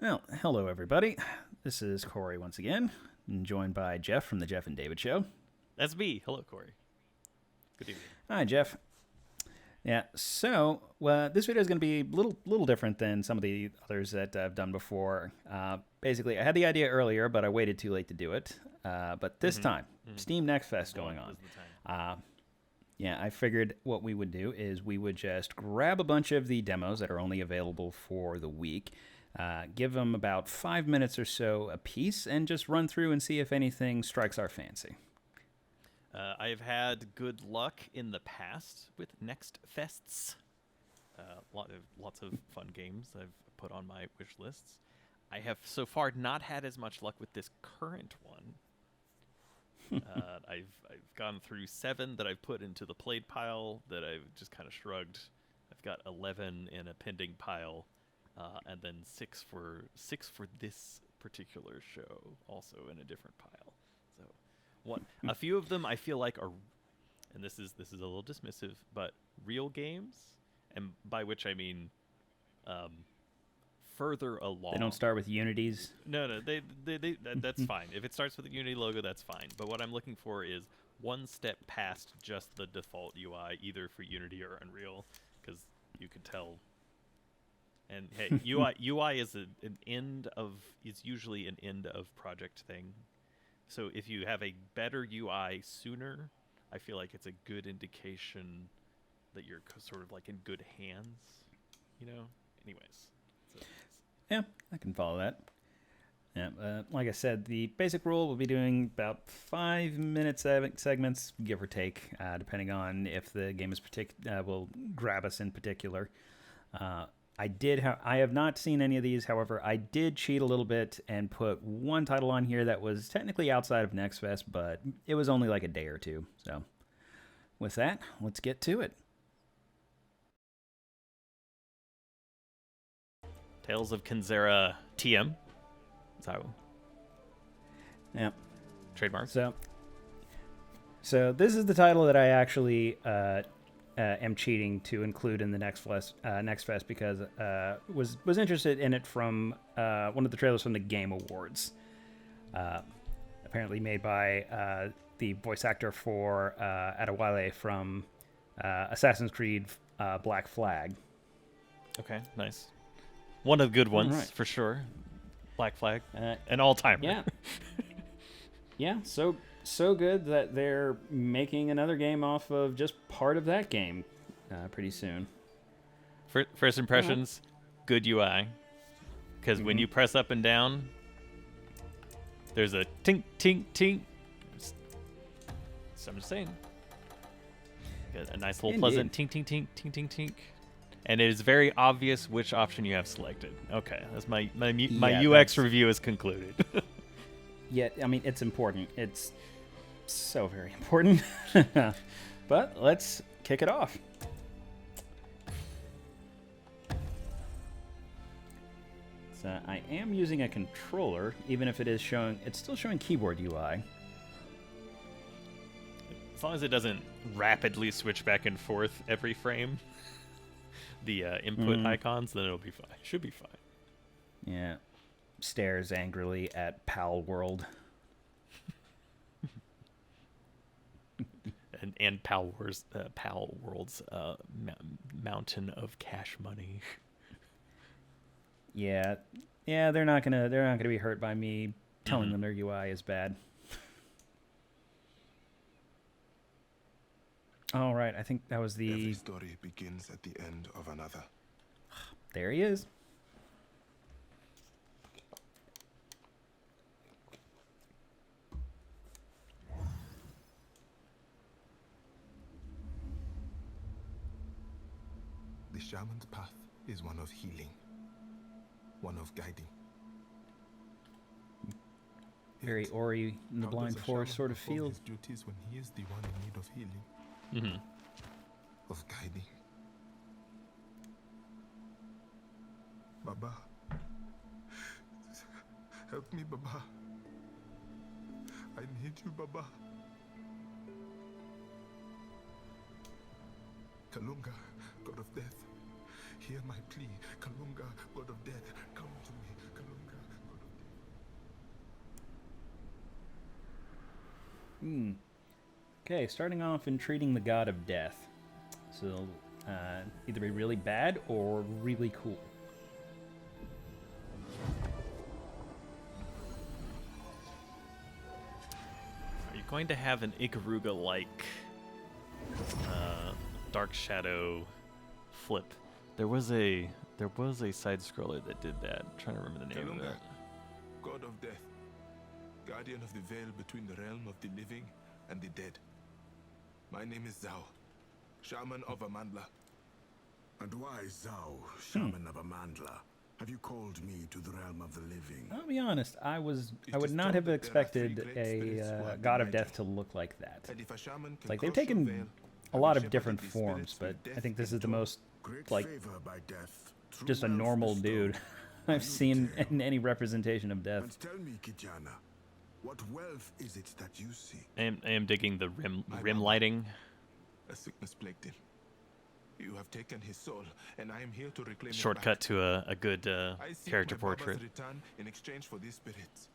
Well, hello everybody. This is Corey once again, joined by Jeff from the Jeff and David Show. That's me. Hello, Corey. Good evening. Hi, Jeff. Yeah, so this video is going to be a little different than some of the others that I've done before. Basically, I had the idea earlier, but I waited too late to do it. But this time, Steam Next Fest going on. Yeah, I figured what we would do is we would just grab a bunch of the demos that are only available for the week, give them about 5 minutes or so a piece, and just run through and see if anything strikes our fancy. I've had good luck in the past with Next Fests. Lots of fun games I've put on my wish lists. I have so far not had as much luck with this current one. I've gone through 7 that I've put into the played pile that I've just kind of shrugged. I've got 11 in a pending pile, and then 6 for this particular show, also in a different pile. So, a few of them I feel like are, and this is a little dismissive, but real games, and by which I mean further along. They don't start with Unities. No, that's fine. If it starts with the Unity logo, that's fine. But what I'm looking for is one step past just the default UI, either for Unity or Unreal, because you could tell. And hey, UI is is usually an end of project thing. So if you have a better UI sooner, I feel like it's a good indication that you're sort of like in good hands, Anyways. So. Yeah, I can follow that. Yeah, like I said, the basic rule will be doing about 5-minute segments, give or take, depending on if the game is will grab us in particular. I have not seen any of these. However, I did cheat a little bit and put one title on here that was technically outside of Next Fest, but it was only like a day or two. So, with that, let's get to it. Tales of Kenzera TM. So, yeah, trademark. So this is the title that I actually am cheating to include in the Next Fest because was interested in it from one of the trailers from the Game Awards. Apparently made by the voice actor for Adewale from Assassin's Creed Black Flag. Okay, nice. One of the good ones, right. For sure. Black Flag, an all-timer. Yeah. Yeah, so good that they're making another game off of just part of that game pretty soon. First impressions, good UI. Because when you press up and down, there's a tink, tink, tink. So I'm just saying. Got a nice little pleasant tink, tink, tink, tink, tink, tink. And it is very obvious which option you have selected. Okay, that's my UX review is concluded. Yeah, I mean, it's important. It's so very important. But let's kick it off. So I am using a controller, even if it's still showing keyboard UI. As long as it doesn't rapidly switch back and forth every frame. The input icons, then it'll be fine. Should be fine. Yeah. Stares angrily at Pal World. and Pal World's mountain of cash money. Yeah, they're not gonna be hurt by me telling them their UI is bad. All right, I think that was the. Every story begins at the end of another. There he is. The shaman's path is one of healing, one of guiding. Very Ori in the Blind Forest sort of feel. His duties when he is the one in need of healing. Of guiding. Baba. Help me, Baba. I need you, Baba. Kalunga, God of death, hear my plea. Kalunga, God of death, come to me. Kalunga. Okay, starting off and treating the god of death. So, either be really bad or really cool. Are you going to have an Ikaruga-like Dark Shadow flip? There was a side scroller that did that. I'm trying to remember the name of Kalunga, it. god of death, guardian of the veil between the realm of the living and the dead. My name is Zhao, shaman of Amandla. And why Zhao, shaman of Amandla? Have you called me to the realm of the living? I'll be honest, I would is not told have that there are expected three great spirits who a have god been of death mighty. to look like that. And if a shaman It's can like they've cross your taken veil, a having lot of shepherded different these forms, spirits but with I think death this is the in tow. most Great like favor by death. True just a wealth normal bestowed. dude Are I've you seen dare? in any representation of death. And tell me, Kijana, what wealth is it that you seek? I am digging the rim My rim mama. lighting. A sickness plagued him. You have taken his soul, and I am here to reclaim Shortcut it to a good back. I seek character my Baba's portrait. return in exchange for these spirits.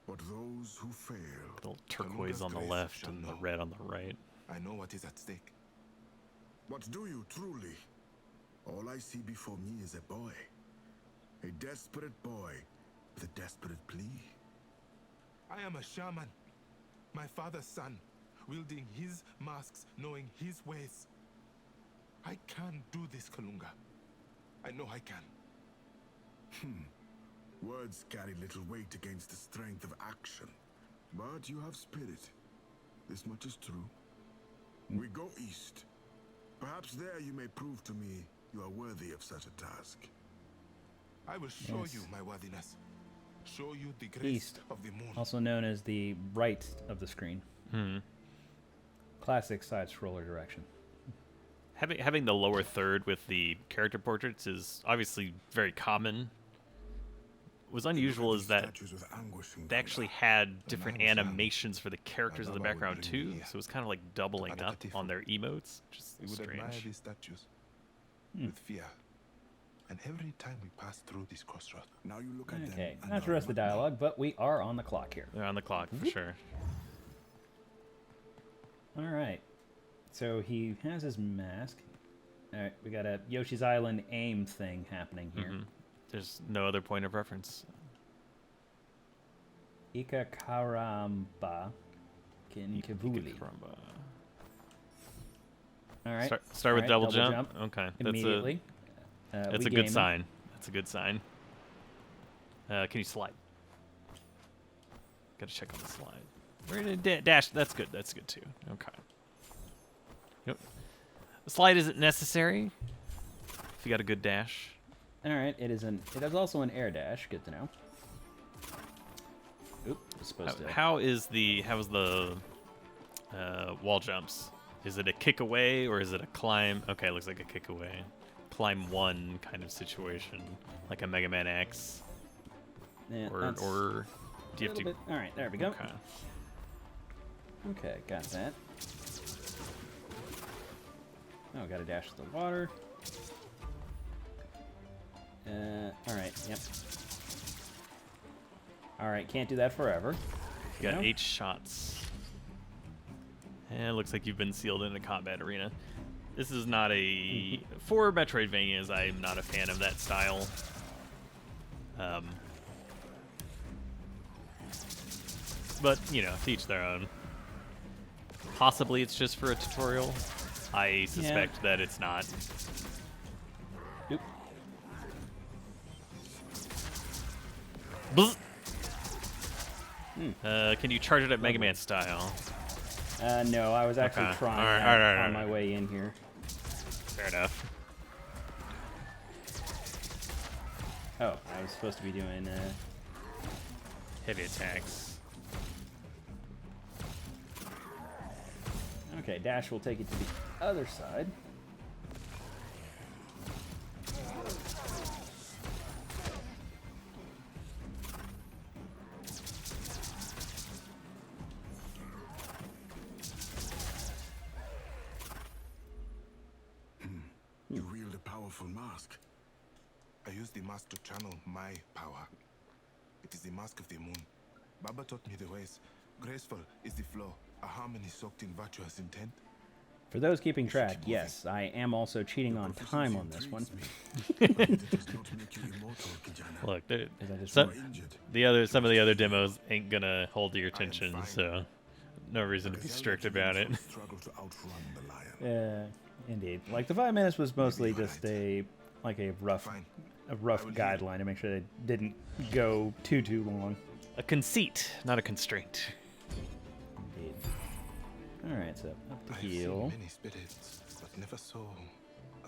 But those who fail. Little turquoise Kalunga's on the grace left shall and the know. red on the right. I know what is at stake. What do you truly? All I see before me is a boy. A desperate boy with a desperate plea. I am a shaman, my father's son, wielding his masks, knowing his ways. I can do this, Kalunga. I know I can. Words carry little weight against the strength of action. But you have spirit. This much is true. We go east. Perhaps there you may prove to me you are worthy of such a task. I will show Yes. you my worthiness. Show you the grace East, of the moon. also known as the right of the screen. Classic side scroller direction. Having the lower third with the character portraits is obviously very common. What was unusual is that Statues with anguishing they actually wonder. had different I was young, animations for the characters in the Baba would background bring too, me so it was kind of like doubling up Atakatifu. on their emotes, which is We would admire strange. these statues with fear. And every time we pass through this crossroad, Now you look at them. Okay, and not the are rest of the what now? dialogue, but we are on the clock here. They're on the clock for sure. All right. So he has his mask. All right, we got a Yoshi's Island aim thing happening here. There's no other point of reference. Ika Karamba Kinkivuli. Caramba. All right. Start with All right, double jump. Okay, immediately. That's we a good gaming. sign. That's a good sign. Can you slide? Got to check on the slide. We're gonna dash. That's good. That's good too. Okay. Yep. The slide isn't necessary if you got a good dash. All right, it is also an air dash. Good to know. Oop, it's supposed to. How is the wall jumps? Is it a kick away or is it a climb? Okay, it looks like a kick away. Climb one kind of situation, like a Mega Man X. Yeah, Or that's do you have to? bit. All right, there we go. Okay. Okay, got that. Oh, got to dash to the water. All right, yep. All right, can't do that forever. You got No? 8 shots. And it looks like you've been sealed in a combat arena. This is not a... For Metroidvanias, I'm not a fan of that style. But, you know, to each their own. Possibly it's just for a tutorial. I suspect that it's not. Oop. Bzz. Can you charge it at Mega Man style? No, I was actually Okay. trying All right, that all right, on all my right. way in here. Fair enough. Oh, I was supposed to be doing. Heavy attacks. Okay, dash will take it to the other side. You wield a powerful mask. I use the mask to channel my power. It is the mask of the moon. Baba taught me the ways, Graceful is the flow, a harmony soaked in virtuous intent. For those keeping track, yes, I am also cheating on time on this one. Look, just some of the other demos ain't gonna hold your attention, so no reason to be strict about it. Yeah, indeed. Like the 5 minutes was mostly just a rough guideline to make sure they didn't go too long. A conceit, not a constraint. Indeed. All right, so up the I have heel. seen many spirits, but never so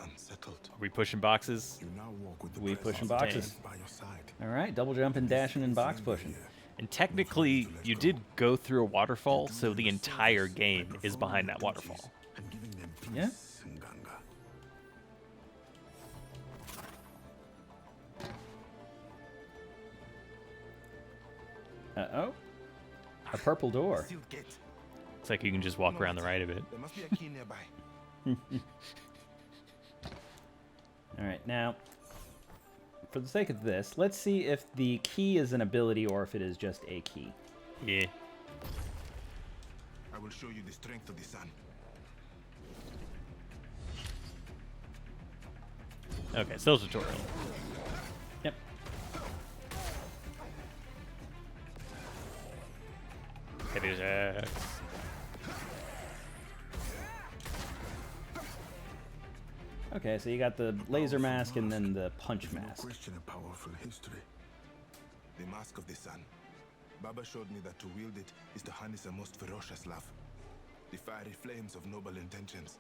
unsettled. Are we pushing boxes? You now walk with the We presence pushing of boxes. death by your side. All right, double jumping, dashing, and box pushing. And technically, you did go through a waterfall, so the entire game is behind that waterfall. And giving them peace Yeah. and Ganga. Uh-oh. A purple door. Sealed gate. It's like you can just walk around the right of it. There must be a key nearby. All right, now, for the sake of this, let's see if the key is an ability or if it is just a key. Yeah. I will show you the strength of the sun. Okay, still tutorial. Yep. Heavy attacks. Okay, so you got the laser mask and then the punch With no mask. question a powerful history. The mask of the sun. Baba showed me that to wield it is to harness a most ferocious love. The fiery flames of noble intentions.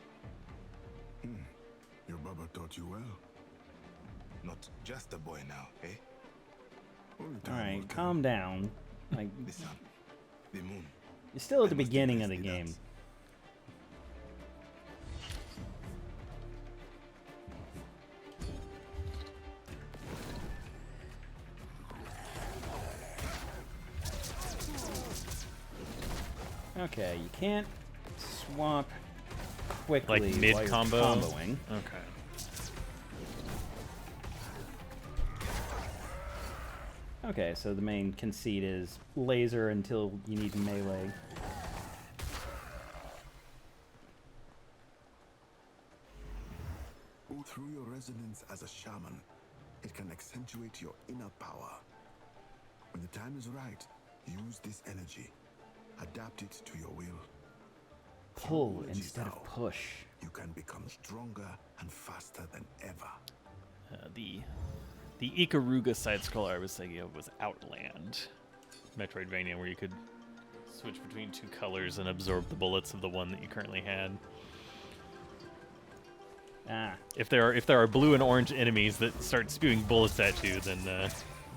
Your Baba taught you well. Not just a boy now, eh? Only All time will right, tell. calm down. Like, The sun. The moon. you're still at the I must beginning of the embrace the game. dance. Okay, you can't swap quickly Like while mid you're combo? comboing. Okay. Okay, so the main conceit is laser until you need melee. Through your resonance as a shaman, it can accentuate your inner power. When the time is right, use this energy. Adapt it to your will. Pull Through energies instead now, of push. You can become stronger and faster than ever. The Ikaruga side scroller I was thinking of was Outland, Metroidvania, where you could switch between two colors and absorb the bullets of the one that you currently had. Ah, If there are blue and orange enemies that start spewing bullets at you, then that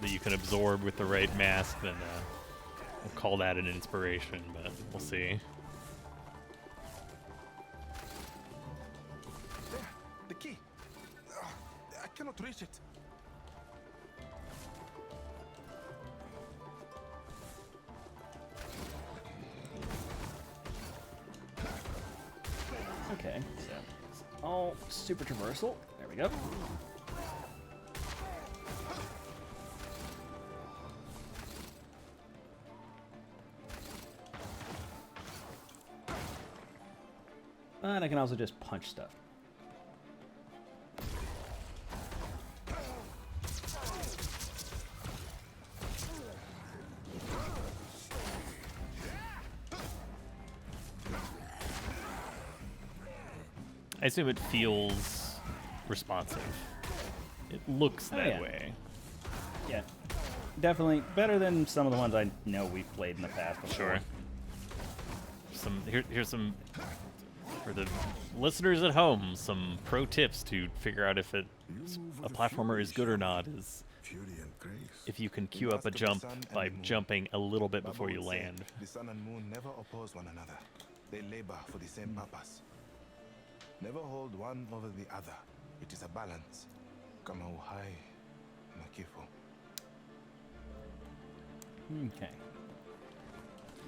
you can absorb with the right mask, then we'll call that an inspiration. But we'll see. There, the key. I cannot reach it. okay. So it's all super traversal. There we go. And I can also just punch stuff. I assume it feels responsive. It looks that yeah. way. Yeah. Definitely better than some of the ones I know we've played in the past before. Sure. Here's some for the listeners at home. Some pro tips to figure out if a platformer is good or not is Fury and grace. if you can queue up a jump by jumping a little bit before you land. The sun and moon never oppose one another. They labor for the same purpose. Never hold one over the other. It is a balance. Kama uhai na kifo. Okay.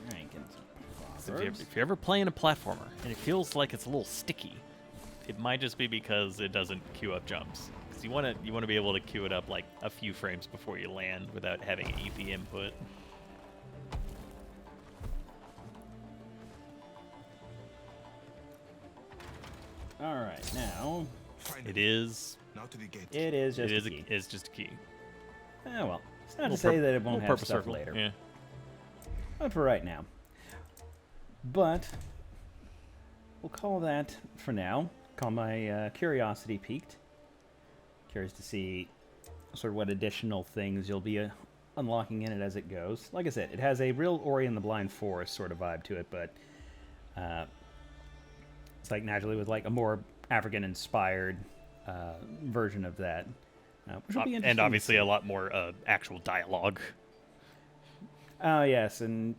Alright, getting some So proverbs. if you're ever playing a platformer and it feels like it's a little sticky, it might just be because it doesn't queue up jumps. Because you want to be able to queue it up like a few frames before you land without having EP input. All right, now Finally. It is. Now to the gate. it is just It is. a key. It's just a key. Oh, well, it's not to Little say purp- that it won't little have purpose stuff circle. later. Yeah. Not for right now. But we'll call that for now. Call my curiosity piqued. Curious to see sort of what additional things you'll be unlocking in it as it goes. Like I said, it has a real Ori and the Blind Forest sort of vibe to it, but it's like naturally with like a more African-inspired version of that, which will be interesting. And to obviously see. a lot more actual dialogue. Oh yes, and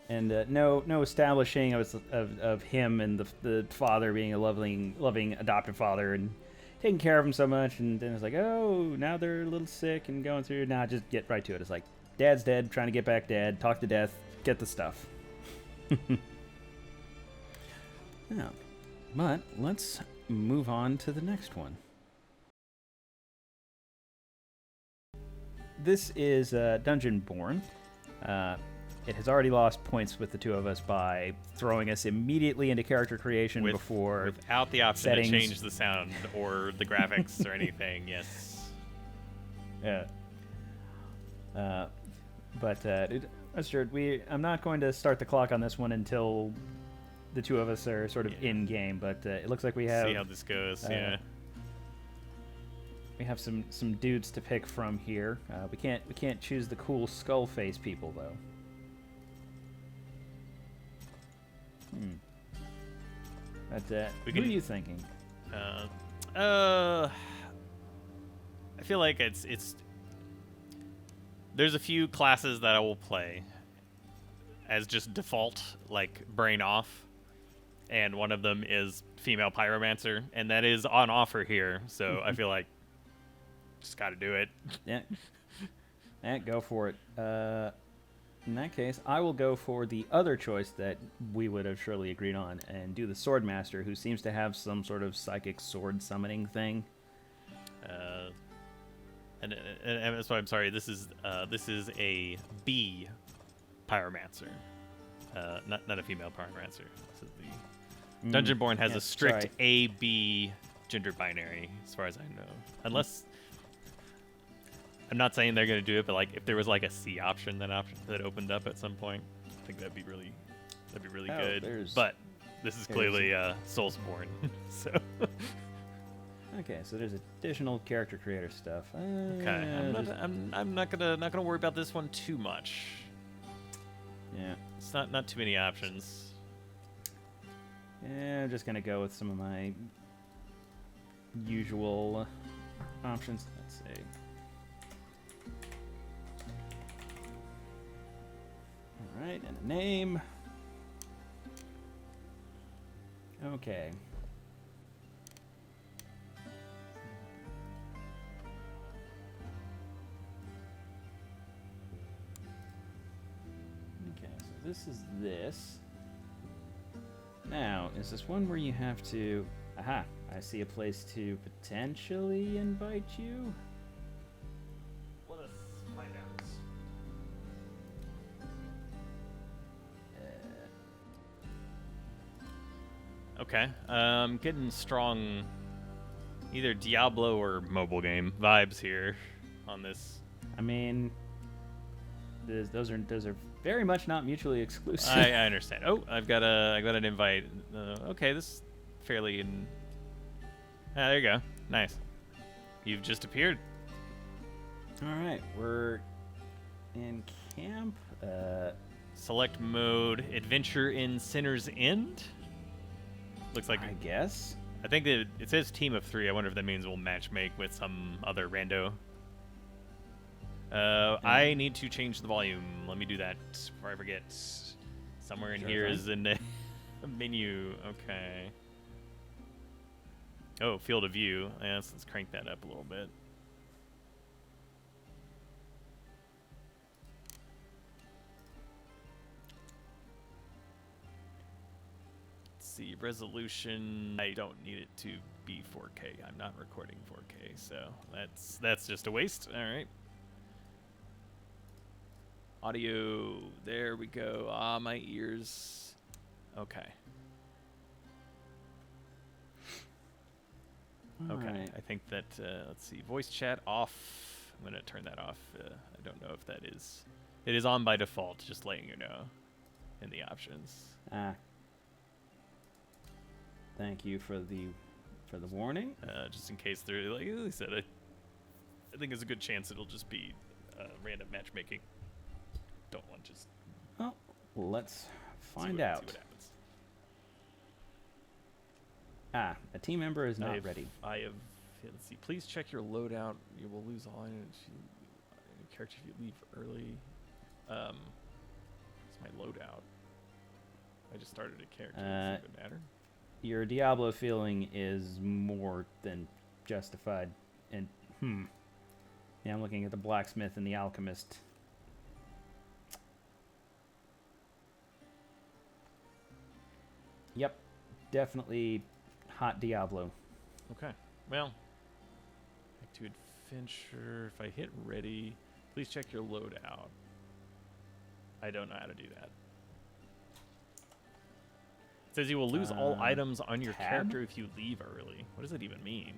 no establishing of him and the father being a loving adoptive father and taking care of him so much, and then it's like, oh, now they're a little sick and going through. Nah, just get right to it. It's like, Dad's dead, trying to get back Dad, talk to Death, get the stuff. Yeah, but let's move on to the next one. This is Dugeonborne. It has already lost points with the two of us by throwing us immediately into character creation before Without the option settings. to change the sound or the graphics or anything. Yes. Yeah. Stuart, I'm not going to start the clock on this one until the two of us are sort of in game. But it looks like we have See how this goes. Yeah. we have some dudes to pick from here. We can't choose the cool skull face people though. But who are you thinking? I feel like it's there's a few classes that I will play as just default, like brain off, and one of them is female pyromancer, and that is on offer here. So I feel like just got to do it. Yeah, go for it. In that case, I will go for the other choice that we would have surely agreed on and do the Swordmaster, who seems to have some sort of psychic sword summoning thing. And that's why I'm sorry. This is a B pyromancer, not a female pyromancer. This is the Dugeonborne has a strict A-B gender binary, as far as I know. Unless I'm not saying they're gonna do it, but like if there was like a C option that opened up at some point, I think that'd be really good. But this is clearly Soulsborne, so. Okay, so there's additional character creator stuff. Okay, I'm not gonna worry about this one too much. Yeah. It's not too many options. Yeah, I'm just gonna go with some of my usual options. Let's see. All right, and a name. Okay. Okay, so this is this. Now, is this one where you have to... Aha, I see a place to potentially invite you. Let us find out. Okay, getting strong either Diablo or mobile game vibes here on this. I mean, those are very much not mutually exclusive. I understand. Oh, I got an invite. Okay, this is fairly in. Ah, there you go. Nice. You've just appeared. All right, we're in camp. Select mode: Adventure in Sinner's End. Looks like I guess. I think that it says team of 3. I wonder if that means we'll matchmake with some other rando. I need to change the volume. Let me do that before I forget. Somewhere in here is in the menu. Okay. Oh, field of view. Yes, let's crank that up a little bit. Let's see, resolution. I don't need it to be 4K. I'm not recording 4K, so that's just a waste. All right. Audio, there we go. Ah, my ears. Okay. Okay, Alright. I think that, let's see, voice chat off. I'm going to turn that off. I don't know if that is... It is on by default, just letting you know in the options. Ah. Thank you for the warning. Just in case they're, like I said, I think there's a good chance it'll just be random matchmaking. Don't want just... Well, let's find see out. what happens. Ah, a team member is not ready. I have... Yeah, let's see. Please check your loadout. You will lose all energy. Character if you leave early. It's my loadout. I just started a character. Does it matter? Your Diablo feeling is more than justified. And yeah, I'm looking at the blacksmith and the alchemist. Yep, definitely hot Diablo. Okay. Well, back to adventure. If I hit ready, please check your loadout. I don't know how to do that. It says you will lose all items on your tab? character if you leave early. What does that even mean?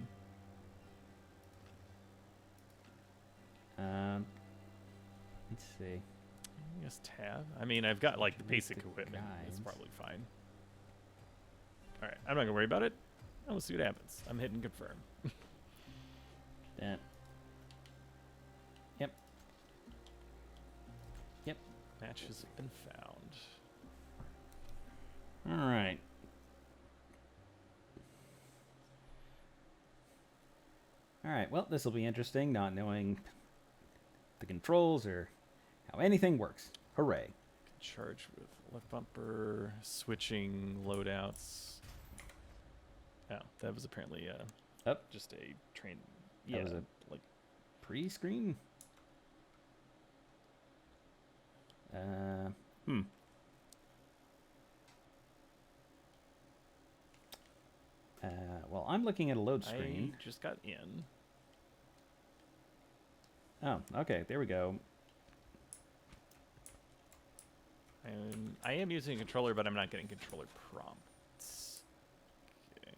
Let's see. I guess tab. I mean, I've got like the basic the equipment. It's guides. probably fine. All right, I'm not gonna worry about it. We'll see what happens. I'm hitting confirm. That. Yep. Yep. Match has been found. All right. All right. Well, this will be interesting, not knowing the controls or how anything works. Hooray! Charge with left bumper, switching loadouts. Oh, that was apparently just a train. Yeah, was a like pre-screen. Well, I'm looking at a load screen. I just got in. Oh, okay. There we go. And I am using a controller, but I'm not getting controller prompts. Okay.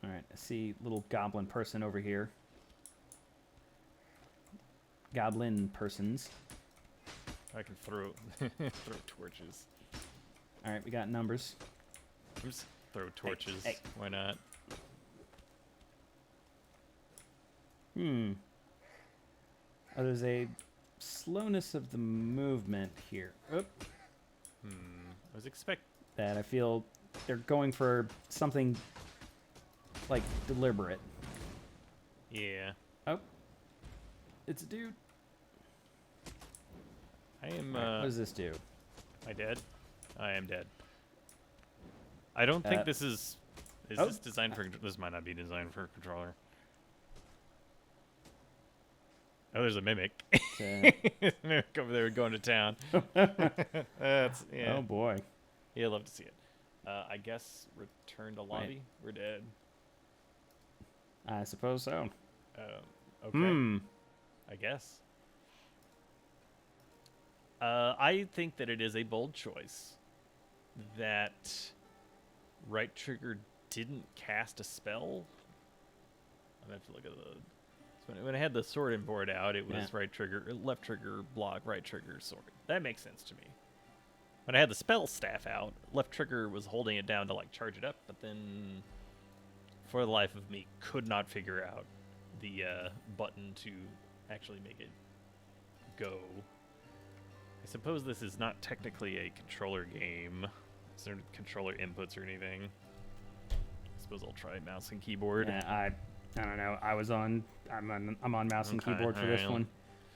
All right. I see little goblin person over here. Goblin persons. I can throw throw torches. All right. We got numbers. Oops. Throw torches. hey. Why not? Oh, there's a slowness of the movement here. Oop. I was expect. That I feel they're going for something like deliberate. Yeah. Oh, it's a dude. I am. All right, what does this do? I dead? I am dead. I don't think this is. Is this designed for? This might not be designed for a controller. Oh, there's a mimic. Mimic over there going to town. That's yeah. Oh boy. Yeah, love to see it. I guess return to lobby. We're dead. I suppose so. Okay. I guess. I think that it is a bold choice that right trigger didn't cast a spell. I'm gonna have to look at the. So when I had the sword and board out, it was right trigger, left trigger, block, right trigger, sword. That makes sense to me. When I had the spell staff out, left trigger was holding it down to like charge it up, but then for the life of me, could not figure out the button to actually make it go. I suppose this is not technically a controller game. Is there controller inputs or anything? I suppose I'll try mouse and keyboard. Yeah, I don't know. I'm on mouse and keyboard for this one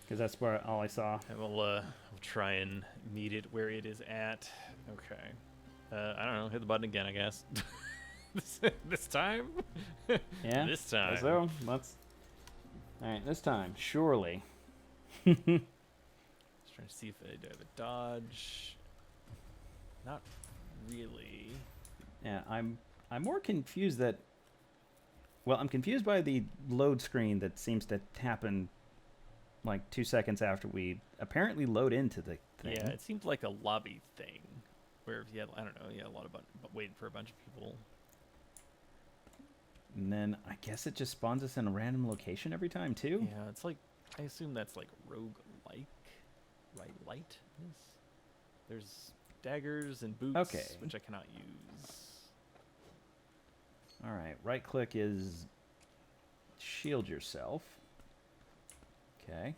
because that's where all I saw. And we'll try and meet it where it is at. Okay. I don't know. Hit the button again, I guess. this time? Yeah. This time. So let's. All right, this time, surely. Just trying to see if I do have a dodge. Not really. Yeah, I'm more confused that. Well, I'm confused by the load screen that seems to happen like 2 seconds after we apparently load into the thing. Yeah, it seemed like a lobby thing where if you had, I don't know, you had a lot of waiting for a bunch of people. And then I guess it just spawns us in a random location every time, too? Yeah, it's like, I assume that's like rogue-like. Right, light is. There's daggers and boots, Okay. which I cannot use. All right, right-click is shield yourself. Okay.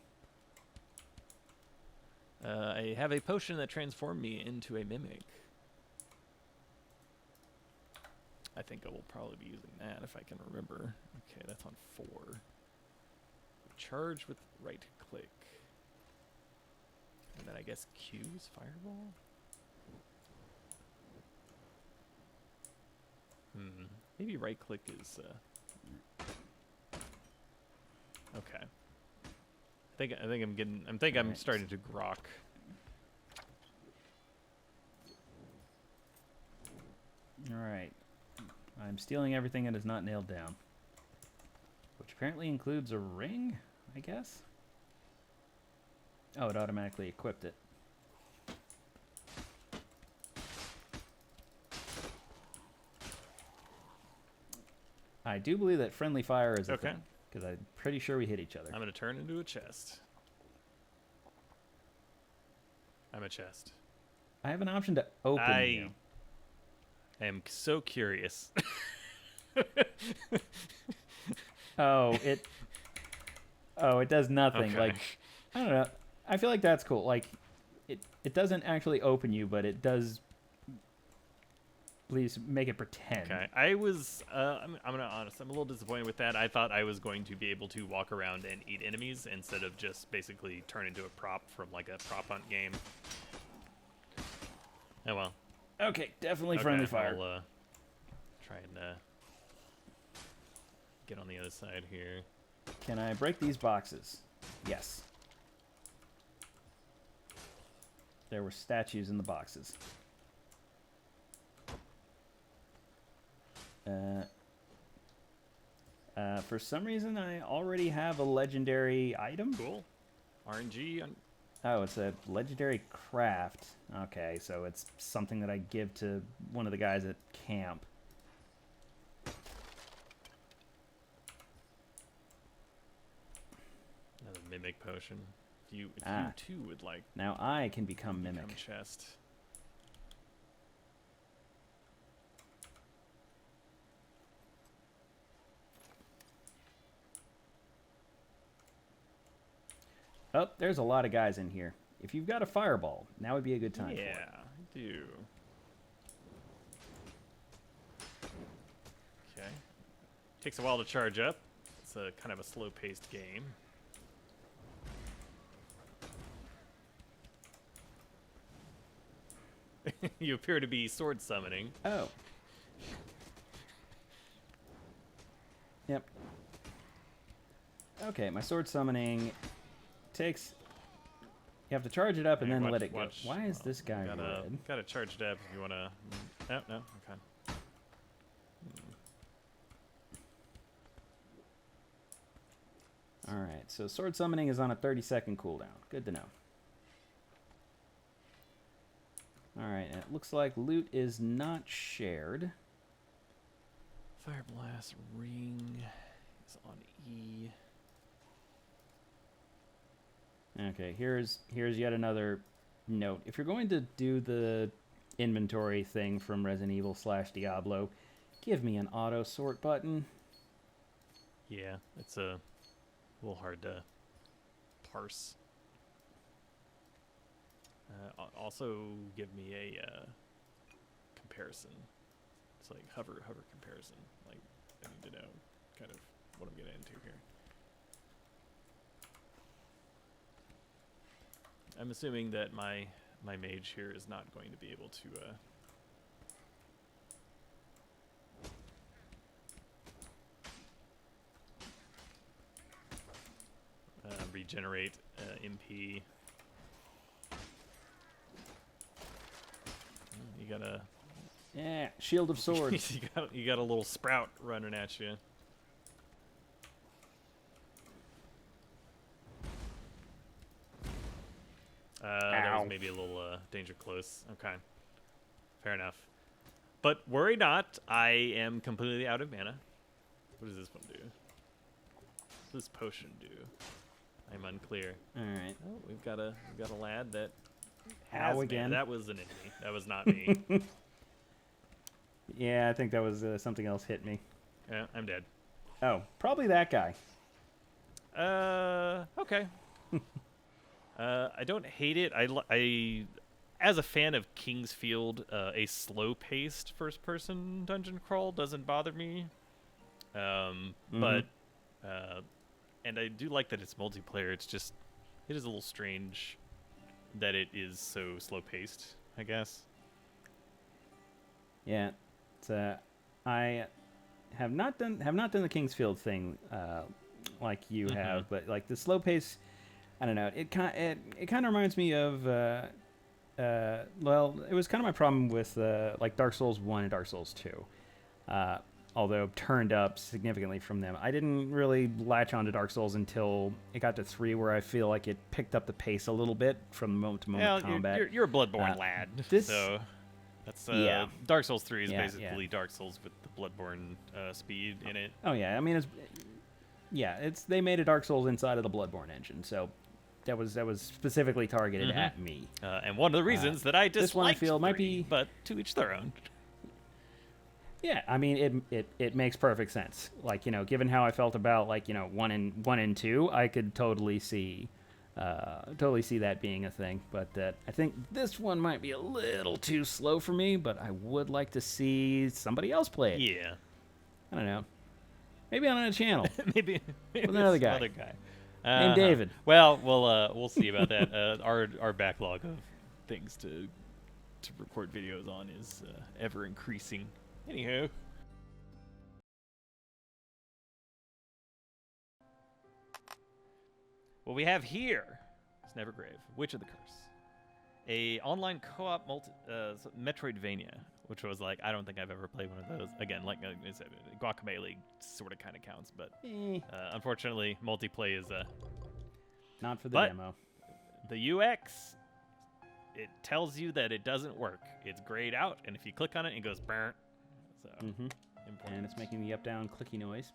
I have a potion that transformed me into a mimic. I think I will probably be using that if I can remember. Okay, that's on 4. Charge with right click. And then I guess Q is fireball? Maybe right click is okay. I think I'm getting I'm starting to grok. All right. I'm stealing everything that is not nailed down. Which apparently includes a ring, I guess? Oh, it automatically equipped it. I do believe that friendly fire is a Okay. thing, because I'm pretty sure we hit each other. I'm gonna turn into a chest. I'm a chest. I have an option to open you. I am so curious. Oh, it does nothing. Okay. Like, I don't know. I feel like that's cool. Like, it doesn't actually open you, but it does. Please make it pretend. Okay, I was. I'm gonna honest. I'm a little disappointed with that. I thought I was going to be able to walk around and eat enemies instead of just basically turn into a prop from like a prop hunt game. Oh well. Okay, definitely friendly fire. I'll try and get on the other side here. Can I break these boxes? Yes. There were statues in the boxes. For some reason, I already have a legendary item. Cool. RNG. Oh, it's a legendary craft. Okay, so it's something that I give to one of the guys at camp. Another mimic potion. If you too would like. Now I can become mimic. Become chest. Oh, there's a lot of guys in here. If you've got a fireball, now would be a good time. Yeah, For it. I do. Okay. Takes a while to charge up. It's a kind of a slow-paced game. You appear to be sword summoning. Oh. Yep. Okay, my sword summoning takes. You have to charge it up and then let it go. Why is this guy red? Got to charge it up if you want to. No, no, okay. All right, so sword summoning is on a 30-second cooldown. Good to know. All right, and it looks like loot is not shared. Fire blast ring is on E. Okay, here's yet another note. If you're going to do the inventory thing from Resident Evil / Diablo, give me an auto sort button. Yeah, it's a little hard to parse. Also, give me a comparison. It's like hover comparison. Like, I need to know kind of what I'm getting into here. I'm assuming that my mage here is not going to be able to regenerate MP. You got a Yeah, shield of swords. you got a little sprout running at you. That was maybe a little danger close. Okay, fair enough. But worry not, I am completely out of mana. What does this one do? What does this potion do? I'm unclear. All right. Oh, we've got a lad that Ow has again. That was an enemy. That was not me. Yeah, I think that was something else hit me. Yeah, I'm dead. Oh, probably that guy. Okay. I don't hate it. I as a fan of Kingsfield, a slow-paced first-person dungeon crawl doesn't bother me. But and I do like that it's multiplayer. It's just it is a little strange that it is so slow-paced, I guess. Yeah, it's, I have not done the Kingsfield thing like you have, but like the slow pace, I don't know. It kind of reminds me of well, it was kind of my problem with like Dark Souls 1 and Dark Souls 2. Although turned up significantly from them. I didn't really latch on to Dark Souls until it got to 3, where I feel like it picked up the pace a little bit from moment-to-moment combat. You're a Bloodborne lad, so that's yeah. Dark Souls 3 is Yeah, basically Dark Souls with the Bloodborne speed in it. Oh yeah, I mean they made a Dark Souls inside of the Bloodborne engine, so that was specifically targeted at me. And one of the reasons that I disliked this one I feel 3, might be, but to each their own. Yeah, I mean it makes perfect sense. Like, given how I felt about 1 and 2, I could totally see that being a thing. But I think this one might be a little too slow for me. But I would like to see somebody else play it. Yeah, I don't know. Maybe on a channel. maybe with another guy. Named David. Well, we'll see about that. Our backlog of things to record videos on is ever increasing. Anywho. What we have here is Nevergrave, Witch of the Curse. A online co-op Metroidvania, which was like, I don't think I've ever played one of those. Again, like I said, Guacamelee sort of kind of counts, but unfortunately, multiplayer is not for the demo. The UX, it tells you that it doesn't work. It's grayed out, and if you click on it, it goes burnt. So, important. And it's making the up-down clicky noise.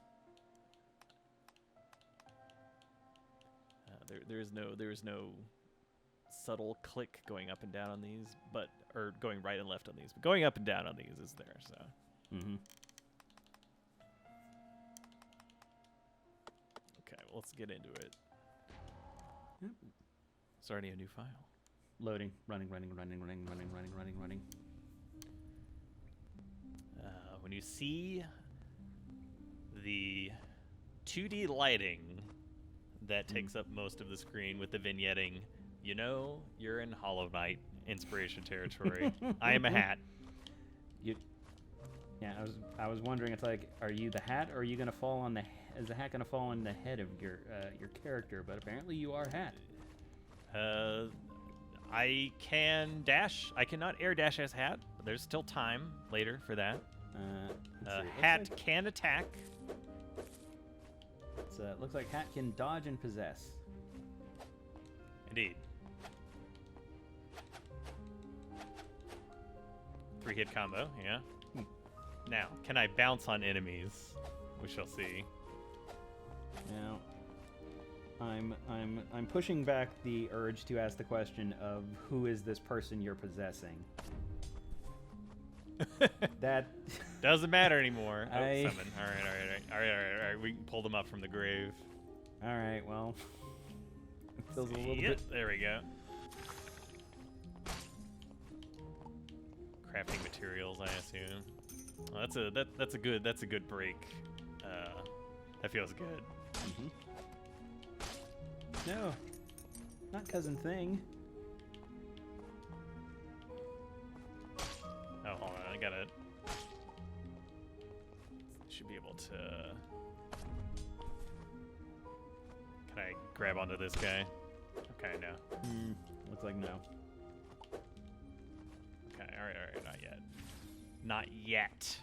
There is no subtle click going up and down on these, or going right and left on these. But going up and down on these is there. So. Okay, well, let's get into it. Yep. Starting a new file. Loading. Running. When you see the 2D lighting that takes up most of the screen with the vignetting, you know you're in Hollow Knight inspiration territory. I am a hat. Yeah, I was wondering. It's like, are you the hat, or are you gonna fall on is the hat gonna fall on the head of your character? But apparently you are hat. I can dash. I cannot air dash as hat. But there's still time later for that. Hat can attack. It looks like hat can dodge and possess. Indeed. 3-hit combo, yeah. Now, can I bounce on enemies? We shall see. Now, I'm pushing back the urge to ask the question of who is this person you're possessing. That doesn't matter anymore. Summon. All right. We can pull them up from the grave. All right. Well, it feels a little bit. There we go. Crafting materials, I assume. Well, that's a good break. That feels good. No, not cousin thing. Oh, hold on. I gotta. Should be able to. Can I grab onto this guy? Okay, no. Looks like no. Okay, all right. Not yet. Not yet.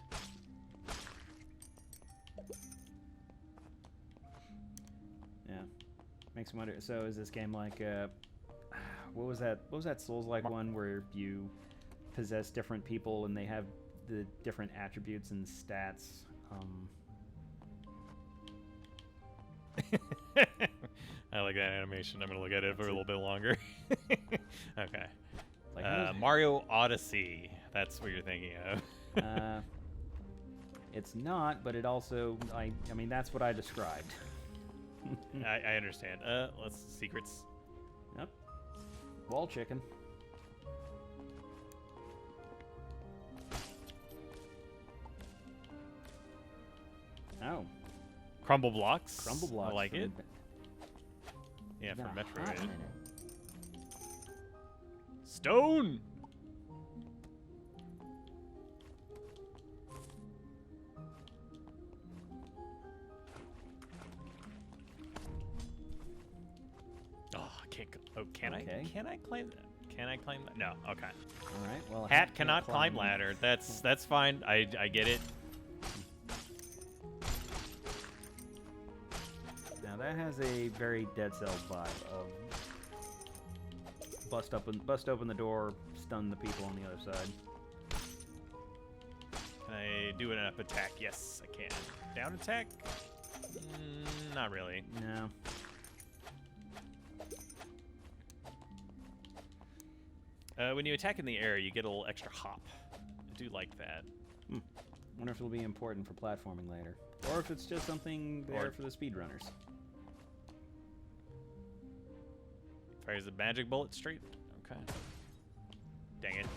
Yeah, makes me wonder. So is this game like what was that Souls-like one where you possess different people and they have the different attributes and stats? I like that animation. I'm gonna look at it for a little bit longer. Okay. Like, Mario Odyssey. That's what you're thinking of. it's not, but it also, I mean, that's what I described. I understand. Let's secrets. Yep. Wall chicken. Oh. Crumble blocks. Crumble blocks. I like from- it. Yeah, Been from a hot Metroid. minute. Stone. Oh, I can't. Oh, can Okay. I? Can I climb that? Can I climb that? No. Okay. All right. Well, Hat can't cannot climb ladder. That's fine. I get it. Now that has a very Dead Cells vibe of bust open the door, stun the people on the other side. Can I do an up attack? Yes, I can. Down attack? Not really. No. When you attack in the air, you get a little extra hop. I do like that. Wonder if it'll be important for platforming later, or if it's just something there Or- for the speedrunners. Fires a magic bullet straight. Okay. Dang it.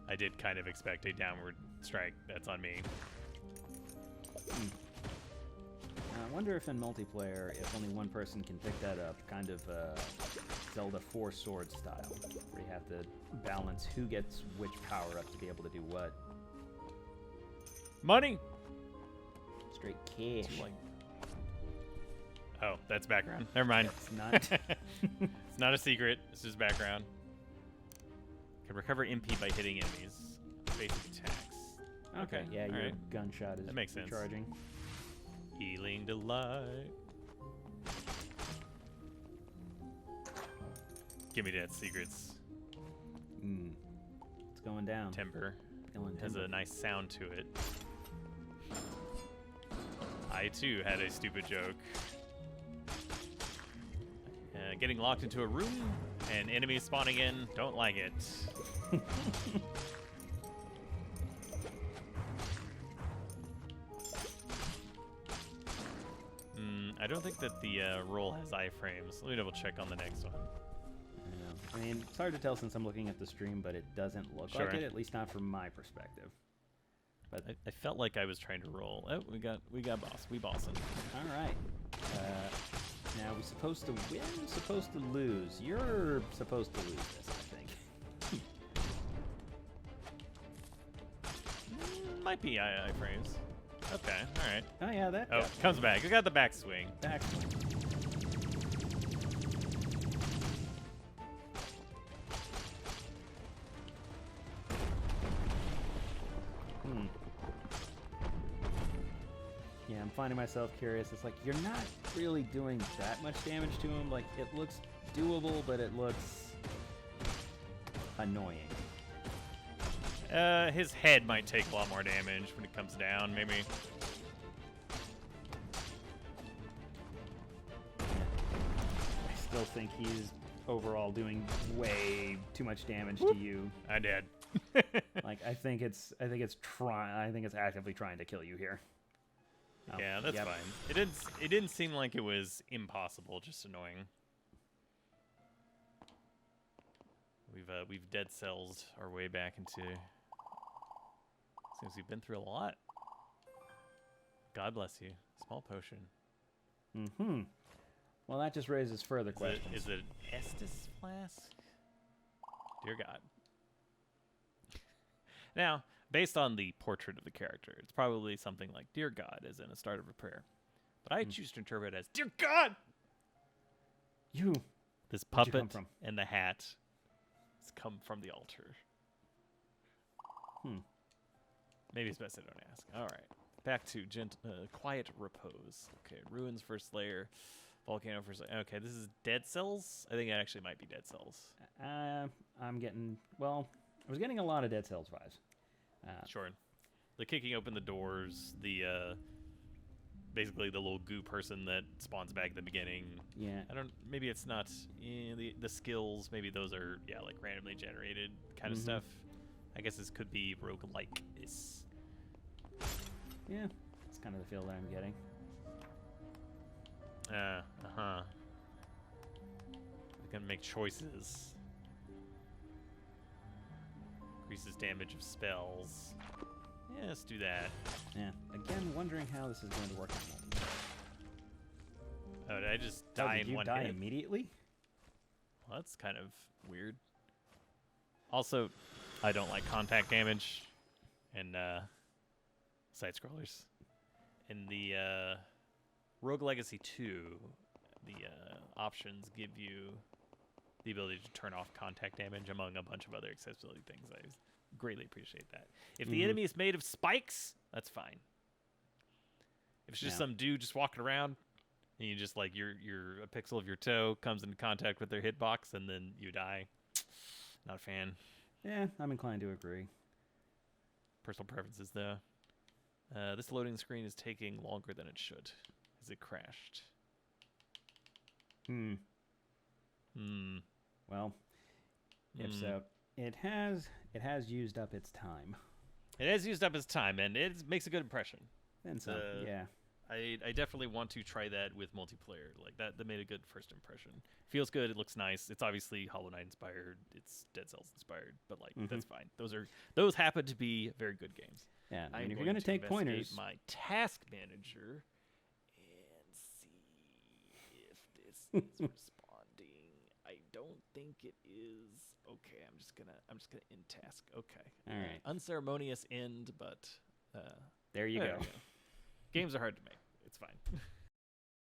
I did kind of expect a downward strike. That's on me. I wonder if in multiplayer, if only one person can pick that up, kind of Zelda 4 sword style, where you have to balance who gets which power up to be able to do what. Money! Straight cash. Oh, that's background. Never mind. It's not. It's not a secret. It's just background. Can recover MP by hitting enemies. Basic attacks. Okay, yeah, all your right. gunshot is That makes sense. recharging. Healing delight. Give me that secrets. It's going down. Timber. Killing Has timber. a nice sound to it. I too had a stupid joke. Getting locked into a room and enemies spawning in. Don't like it. I don't think that the roll has iframes. Let me double check on the next one. I mean, it's hard to tell since I'm looking at the stream, but it doesn't look Sure. like it, at least not from my perspective. But I felt like I was trying to roll. Oh, we got boss. We bossing. all right. Now we're supposed to win, supposed to lose. You're supposed to lose this, I think. Might be iframes. Okay, all right. Oh yeah, that. Oh, comes back. We got the backswing. back. Yeah, I'm finding myself curious. It's like, you're not really doing that much damage to him. Like, it looks doable, but it looks annoying. His head might take a lot more damage when it comes down, maybe. I still think he's overall doing way too much damage to you. I did. Like, I think it's actively trying to kill you here. Oh, Yeah, that's yep. fine. It didn't seem like it was impossible, just annoying. We've dead cells our way back into. Seems we've been through a lot. God bless you. Small potion. Mm-hmm. Well, that just raises further questions. Is it Estus flask? Dear God. Now, based on the portrait of the character, it's probably something like "Dear God," as in a start of a prayer. But I choose to interpret it as "Dear God." You. This Where'd you puppet come from? and the hat has come from the altar. Maybe it's best I don't ask. All right, back to quiet repose. Okay, ruins first layer, volcano first layer. Okay, this is dead cells. I think it actually might be dead cells. I'm getting, well, I was getting a lot of Dead Cells vibes. Sure. the kicking open the doors, the basically the little goo person that spawns back at the beginning. Yeah. Maybe it's not the skills. Maybe those are like randomly generated kind of stuff. I guess this could be roguelike. Yeah, it's kind of the feel that I'm getting. We're gonna make choices. Increases damage of spells. Yeah, let's do that. Yeah. Again, wondering how this is going to work in multiplayer. Oh, did I just die did in you one die hit? immediately? Well, that's kind of weird. Also, I don't like contact damage and side scrollers. In the Rogue Legacy 2, the options give you the ability to turn off contact damage among a bunch of other accessibility things. I greatly appreciate that. If the enemy is made of spikes, that's fine. If it's just some dude just walking around and you just like you're a pixel of your toe comes into contact with their hitbox and then you die, not a fan. Yeah, I'm inclined to agree. Personal preferences though. This loading screen is taking longer than it should. Has it crashed? Well, if so, it has used up its time. It has used up its time, and it makes a good impression. And so, yeah. I definitely want to try that with multiplayer. Like that made a good first impression. Feels good. It looks nice. It's obviously Hollow Knight inspired. It's Dead Cells inspired. But like that's fine. Those happen to be very good games. Yeah. I I'm mean, if you're going going to take investigate pointers, my task manager and see if this is responding. I don't think it is. Okay, I'm just gonna end task. Okay. All right. Unceremonious end, but there you go. Games are hard to make. It's fine.